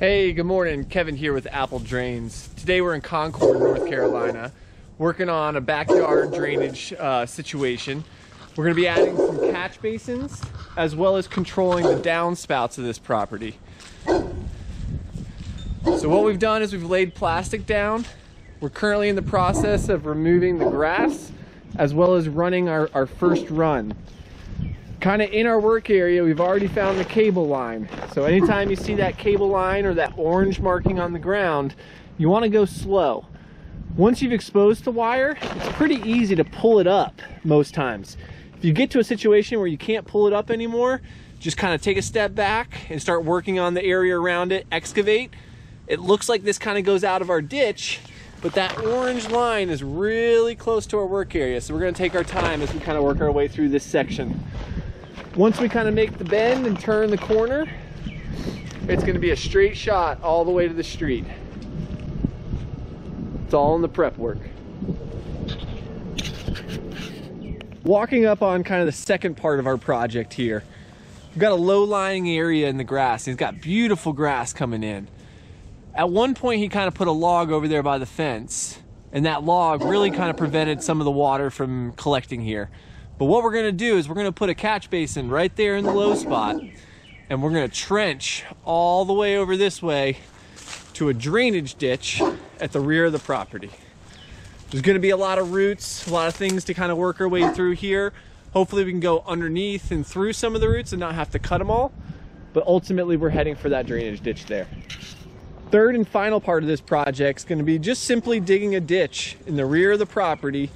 Hey, good morning. Kevin here with Apple Drains. Today we're in Concord, North Carolina, working on a backyard drainage situation. We're going to be adding some catch basins as well as controlling the downspouts of this property. So what we've done is we've laid plastic down. We're currently in the process of removing the grass as well as running our first run. Kind of in our work area, we've already found the cable line. So anytime you see that cable line or that orange marking on the ground, you want to go slow. Once you've exposed the wire, it's pretty easy to pull it up most times. If you get to a situation where you can't pull it up anymore, just kind of take a step back and start working on the area around it, excavate. It looks like this kind of goes out of our ditch, but that orange line is really close to our work area. So we're going to take our time as we kind of work our way through this section. Once we kind of make the bend and turn the corner, it's going to be a straight shot all the way to the street. It's all in the prep work. Walking up on kind of the second part of our project here, we've got a low-lying area in the grass. He's got beautiful grass coming in. At one point, he kind of put a log over there by the fence, and that log really kind of prevented some of the water from collecting here. But what we're going to do is we're going to put a catch basin right there in the low spot, and we're going to trench all the way over this way to a drainage ditch at the rear of the property. There's going to be a lot of roots, a lot of things to kind of work our way through here. Hopefully we can go underneath and through some of the roots and not have to cut them all, but ultimately we're heading for that drainage ditch there. Third and final part of this project is going to be just simply digging a ditch in the rear of the property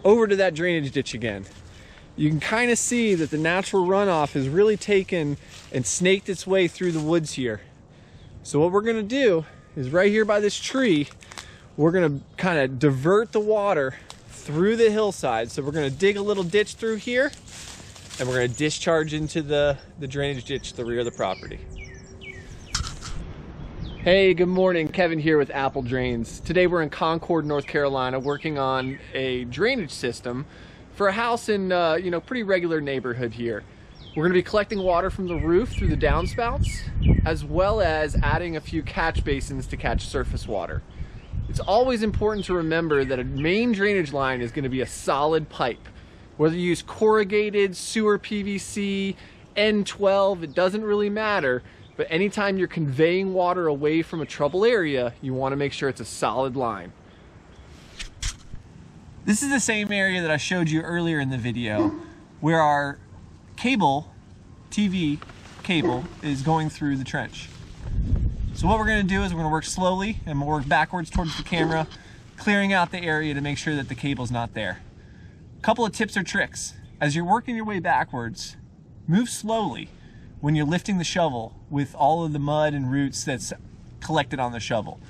over to that drainage ditch again. You can kind of see that the natural runoff has really taken and snaked its way through the woods here. So what we're going to do is right here by this tree, we're going to kind of divert the water through the hillside. So we're going to dig a little ditch through here, and we're going to discharge into the drainage ditch at the rear of the property. Hey, good morning. Kevin here with Apple Drains. Today we're in Concord, North Carolina, working on a drainage system for a house in pretty regular neighborhood here. We're going to be collecting water from the roof through the downspouts, as well as adding a few catch basins to catch surface water. It's always important to remember that a main drainage line is going to be a solid pipe. Whether you use corrugated, sewer PVC, N12, it doesn't really matter, but anytime you're conveying water away from a trouble area, you want to make sure it's a solid line. This is the same area that I showed you earlier in the video where our cable, TV cable, is going through the trench. So what we're going to do is we're going to work slowly and we'll work backwards towards the camera, clearing out the area to make sure that the cable's not there. A couple of tips or tricks. As you're working your way backwards, move slowly when you're lifting the shovel with all of the mud and roots that's collected on the shovel.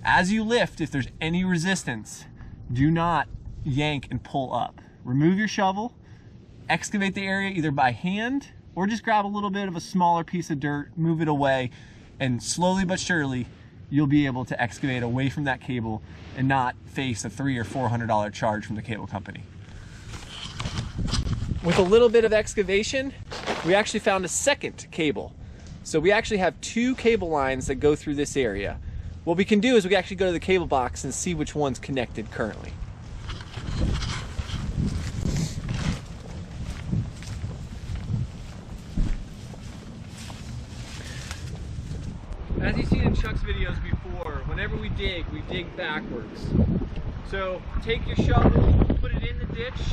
As you lift, if there's any resistance, do not yank and pull up. Remove your shovel, excavate the area either by hand or just grab a little bit of a smaller piece of dirt, move it away, and slowly but surely you'll be able to excavate away from that cable and not face a $300 or $400 charge from the cable company. With a little bit of excavation, we actually found a second cable. So we actually have two cable lines that go through this area. What we can do is we can actually go to the cable box and see which one's connected currently. As you've seen in Chuck's videos before, whenever we dig backwards. So take your shovel, put it in the ditch,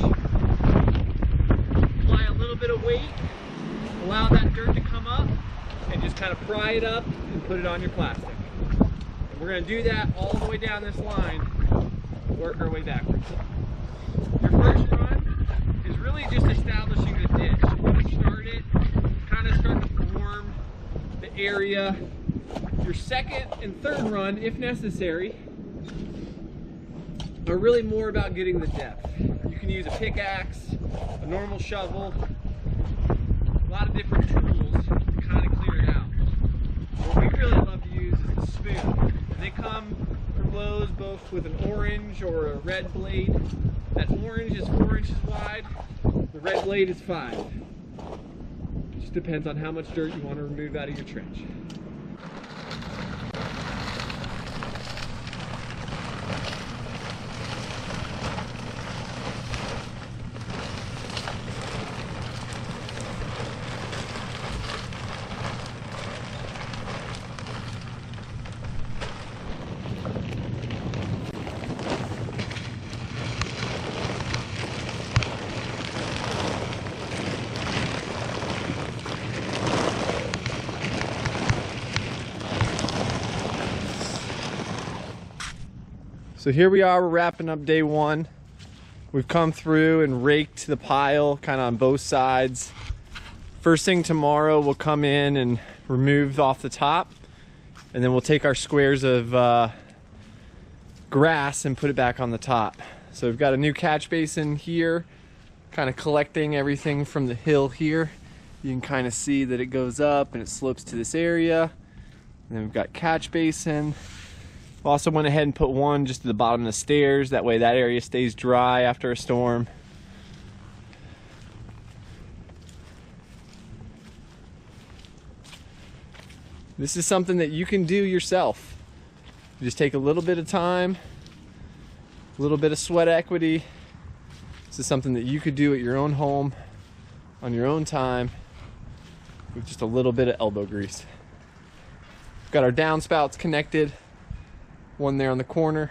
apply a little bit of weight, allow that dirt to come up, and just kind of pry it up and put it on your plastic. And we're going to do that all the way down this line, work our way backwards. Your first run is really just establishing the ditch. You're going to start it, kind of start to form the area. Your second and third run, if necessary, are really more about getting the depth. You can use a pickaxe, a normal shovel, a lot of different tools to kind of clear it out. What we really love to use is the spoon. They come from Lowe's both with an orange or a red blade. That orange is 4 inches wide, the red blade is 5. Just depends on how much dirt you want to remove out of your trench. So here we are, we're wrapping up day one. We've come through and raked the pile kind of on both sides. First thing tomorrow, we'll come in and remove off the top, and then we'll take our squares of grass and put it back on the top. So we've got a new catch basin here, kind of collecting everything from the hill here. You can kind of see that it goes up and it slopes to this area. And then we've got catch basin. Also went ahead and put one just at the bottom of the stairs. That way that area stays dry after a storm. This is something that you can do yourself. You just take a little bit of time, a little bit of sweat equity. This is something that you could do at your own home, on your own time, with just a little bit of elbow grease. We've got our downspouts connected, one there on the corner,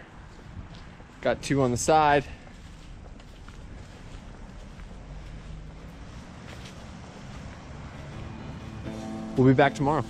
got two on the side. We'll be back tomorrow.